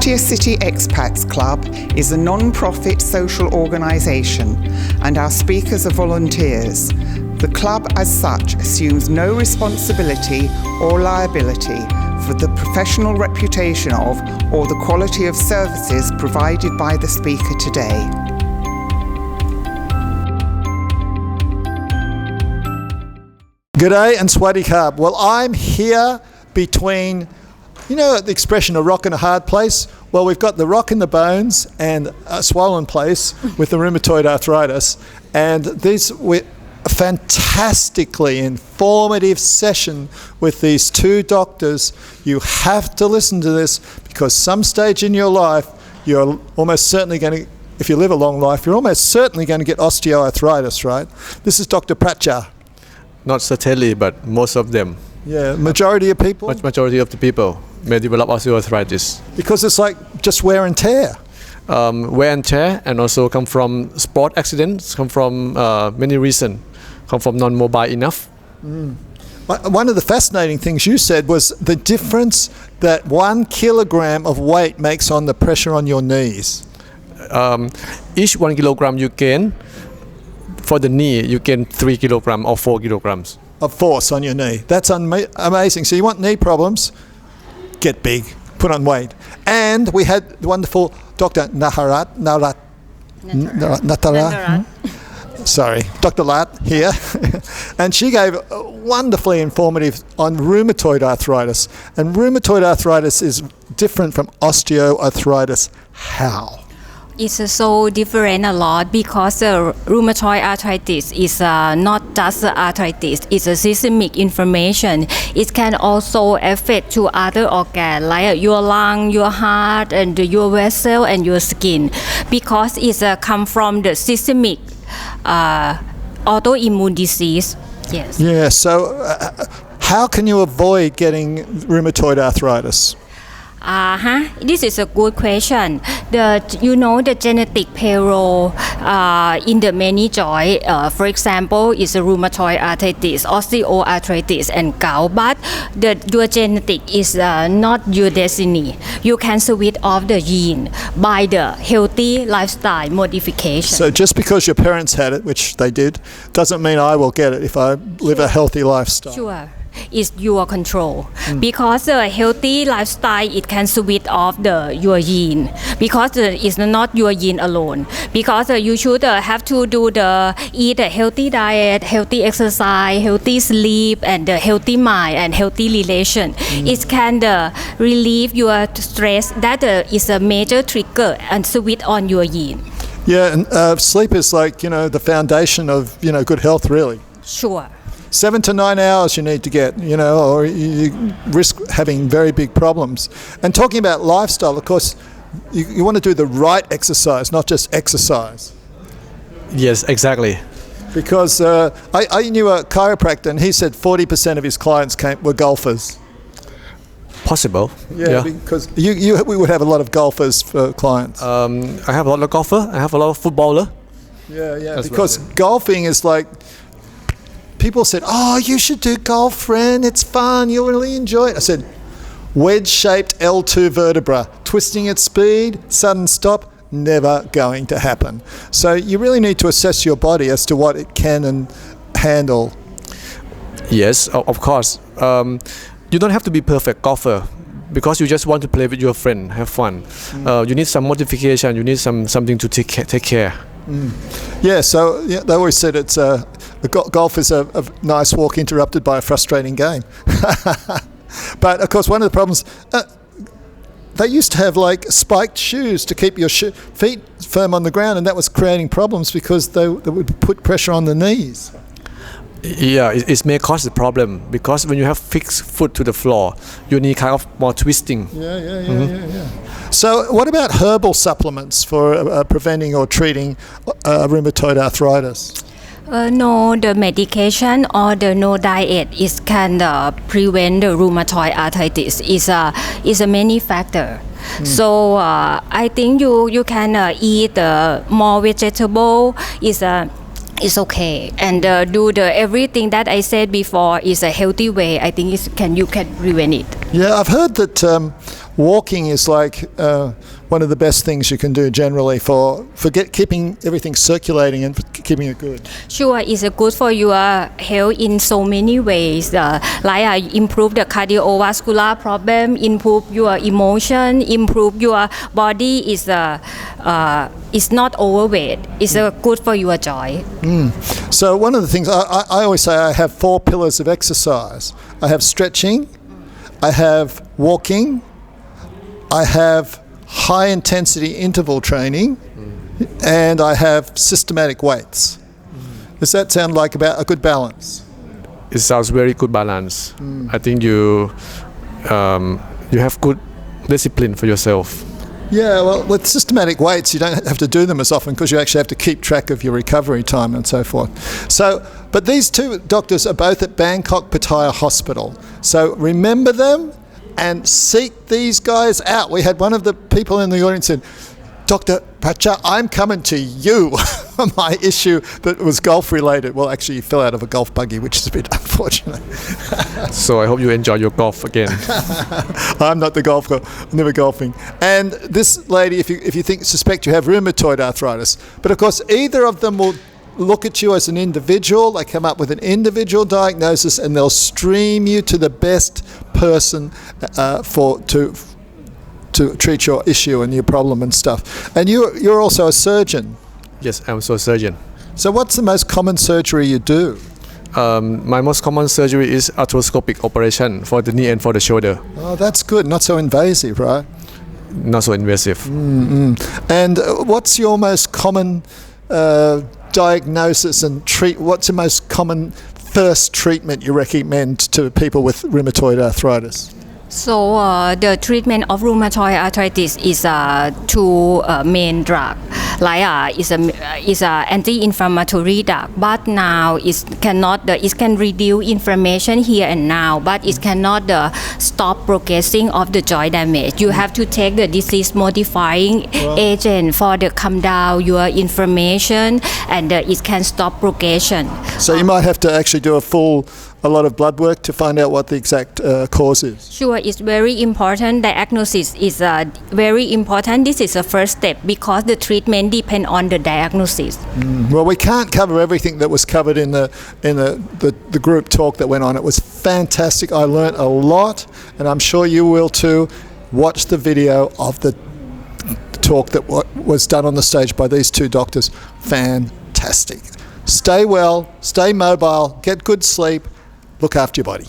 Pratya City Expats Club is a non-profit social organisation and our speakers are volunteers. The club as such assumes no responsibility or liability for the professional reputation of or the quality of services provided by the speaker today. G'day and Swadee Khab. Well, I'm here between, you know the expression, a rock and a hard place? Well, we've got the rock in the bones and a swollen place with the rheumatoid arthritis. And these were a fantastically informative session with these two doctors. You have to listen to this because some stage in your life, you're almost certainly going to, if you live a long life, you're almost certainly going to get osteoarthritis, right? This is Dr. Pratya. Not certainly, but most of them. Yeah, majority of people? Majority of the people may develop osteoarthritis. Because it's like just wear and tear. Wear and tear, and also come from sport accidents, come from many reasons, come from non-mobile enough. One of the fascinating things you said was the difference that 1 kilogram of weight makes on the pressure on your knees. Each 1 kilogram you gain, for the knee, you gain 3 kilograms or 4 kilograms. Of force on your knee. That's amazing. So you want knee problems? Get big. Put on weight. And we had the wonderful Dr. Nantharath. Sorry, Dr. Lat here. And she gave wonderfully informative on rheumatoid arthritis. And rheumatoid arthritis is different from osteoarthritis. How? It's so different a lot because rheumatoid arthritis is not just arthritis, it's a systemic inflammation. It can also affect to other organs like your lung, your heart, and your vessel and your skin because it's come from the systemic autoimmune disease. Yes. Yeah, so how can you avoid getting rheumatoid arthritis? This is a good question. The genetic payroll in the many joint, for example, is a rheumatoid arthritis, osteoarthritis, and gout. But your genetic is not your destiny. You can switch off the gene by the healthy lifestyle modification. So just because your parents had it, which they did, doesn't mean I will get it if I live a healthy lifestyle. Sure. Is your control because a healthy lifestyle it can switch off your gene because it's not your gene alone because you should have to eat a healthy diet, healthy exercise, healthy sleep, and a healthy mind and healthy relation. It can relieve your stress. That is a major trigger and switch on your gene. Yeah, and sleep is like the foundation of good health, really. Sure. 7 to 9 hours you need to get, or you risk having very big problems. And talking about lifestyle, of course, you want to do the right exercise, not just exercise. Yes, exactly. Because I knew a chiropractor and he said 40% of his clients were golfers. Possible. Yeah. Because we would have a lot of golfers for clients. I have a lot of golfer. I have a lot of footballer. Yeah. Because golfing is like, people said, "Oh, you should do golf, friend. It's fun. You'll really enjoy it." I said, wedge-shaped L2 vertebra, twisting at speed, sudden stop, never going to happen. So you really need to assess your body as to what it can and handle. Yes, of course. You don't have to be perfect golfer because you just want to play with your friend, have fun. You need some modification. You need something to take care. Yeah, so they always said it's golf is a nice walk interrupted by a frustrating game. But of course, one of the problems, they used to have like spiked shoes to keep your feet firm on the ground, and that was creating problems because they would put pressure on the knees. Yeah, it may cause the problem because when you have fixed foot to the floor, you need kind of more twisting. Yeah. So what about herbal supplements for preventing or treating rheumatoid arthritis? No, the medication or the no diet can prevent the rheumatoid arthritis. Is a many factor. So I think you can eat more vegetable. It's okay, and do everything that I said before is a healthy way. I think you can prevent it. Yeah, I've heard that walking is like one of the best things you can do generally for keeping everything circulating and keeping it good. Sure, it's good for your health in so many ways. Improve the cardiovascular problem, improve your emotion, improve your body. Is not overweight. It's good for your joy. So one of the things I always say, I have 4 pillars of exercise. I have stretching, I have walking, I have high intensity interval training, and I have systematic weights. Does that sound like about a good balance? It sounds very good balance. I think you have good discipline for yourself. Yeah, well, with systematic weights, you don't have to do them as often because you actually have to keep track of your recovery time and so forth. So, but these 2 doctors are both at Bangkok Pattaya Hospital. So remember them and seek these guys out. We had one of the people in the audience said, Dr. Pratya, I'm coming to you on my issue that was golf related. Well, actually, you fell out of a golf buggy, which is a bit unfortunate. So I hope you enjoy your golf again. I'm not the golf girl, I'm never golfing. And this lady, if you suspect you have rheumatoid arthritis, but of course either of them will look at you as an individual. They come up with an individual diagnosis and they'll stream you to the best person to treat your issue and your problem and stuff. And you're also a surgeon. Yes, I'm also a surgeon. So what's the most common surgery you do? My most common surgery is arthroscopic operation for the knee and for the shoulder. Oh, that's good. Not so invasive, right? Not so invasive. And what's your most common diagnosis and what's the most common first treatment you recommend to people with rheumatoid arthritis? So the treatment of rheumatoid arthritis is 2 main drug. Is a anti-inflammatory drug, but now it can reduce inflammation here and now, but it cannot stop progressing of the joint damage. You have to take the disease modifying agent for the calm down your inflammation, and it can stop progression. So you might have to actually do a lot of blood work to find out what the exact cause is. Sure, it's very important. Diagnosis is very important. This is the first step because the treatment depends on the diagnosis. Well, we can't cover everything that was covered in the group talk that went on. It was fantastic. I learnt a lot, and I'm sure you will too. Watch the video of the talk that was done on the stage by these 2 doctors. Fantastic. Stay well, stay mobile, get good sleep, look after your body.